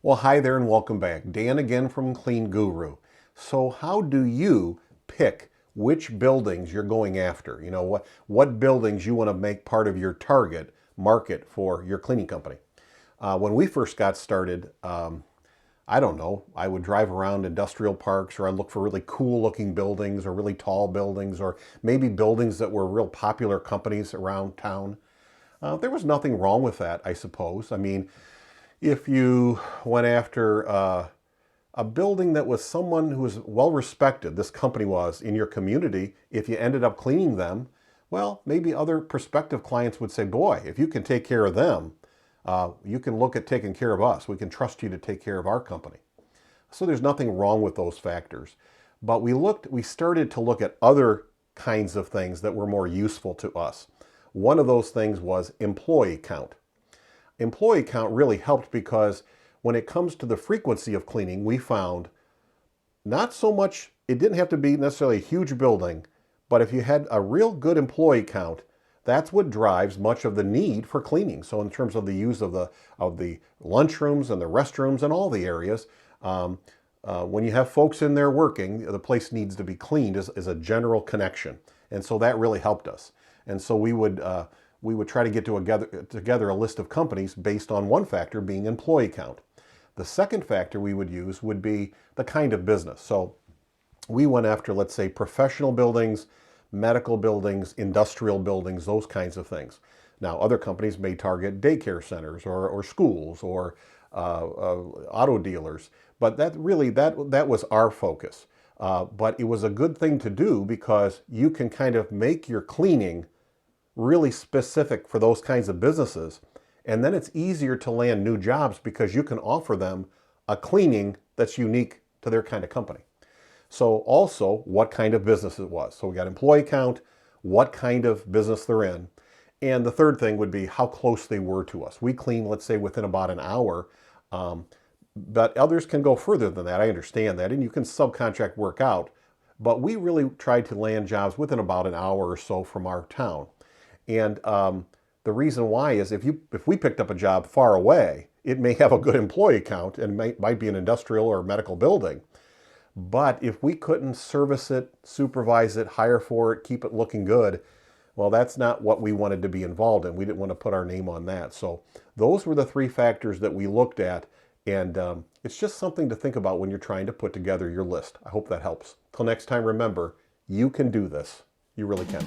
Well, hi there and welcome back. Dan again from Clean Guru. So how do you pick which buildings you're going after? You know, what buildings you want to make part of your target market for your cleaning company? When we first got started, I don't know, I would drive around industrial parks or I'd look for really cool looking buildings or really tall buildings or maybe buildings that were real popular companies around town. There was nothing wrong with that, I suppose. I mean, if you went after a building that was someone who was well respected, this company was in your community, if you ended up cleaning them, well, maybe other prospective clients would say, boy, if you can take care of them, you can look at taking care of us. We can trust you to take care of our company. So there's nothing wrong with those factors. But we started to look at other kinds of things that were more useful to us. One of those things was employee count. Employee count really helped because when it comes to the frequency of cleaning, we found not so much, it didn't have to be necessarily a huge building, but if you had a real good employee count, that's what drives much of the need for cleaning. So in terms of the use of the lunchrooms and the restrooms and all the areas, when you have folks in there working, the place needs to be cleaned is a general connection. And so that really helped us. And so we would try to get together a list of companies based on one factor being employee count. The second factor we would use would be the kind of business. So we went after, let's say, professional buildings, medical buildings, industrial buildings, those kinds of things. Now, other companies may target daycare centers or schools or auto dealers, but that was our focus. But it was a good thing to do because you can kind of make your cleaning really specific for those kinds of businesses. And then it's easier to land new jobs because you can offer them a cleaning that's unique to their kind of company. So also what kind of business it was. So we got employee count, what kind of business they're in. And the third thing would be how close they were to us. We clean, let's say, within about an hour, but others can go further than that. I understand that, and you can subcontract work out. But we really tried to land jobs within about an hour or so from our town. And the reason why is if we picked up a job far away, it may have a good employee count and might be an industrial or medical building. But if we couldn't service it, supervise it, hire for it, keep it looking good, well, that's not what we wanted to be involved in. We didn't want to put our name on that. So those were the three factors that we looked at. And it's just something to think about when you're trying to put together your list. I hope that helps. Till next time, remember, you can do this. You really can.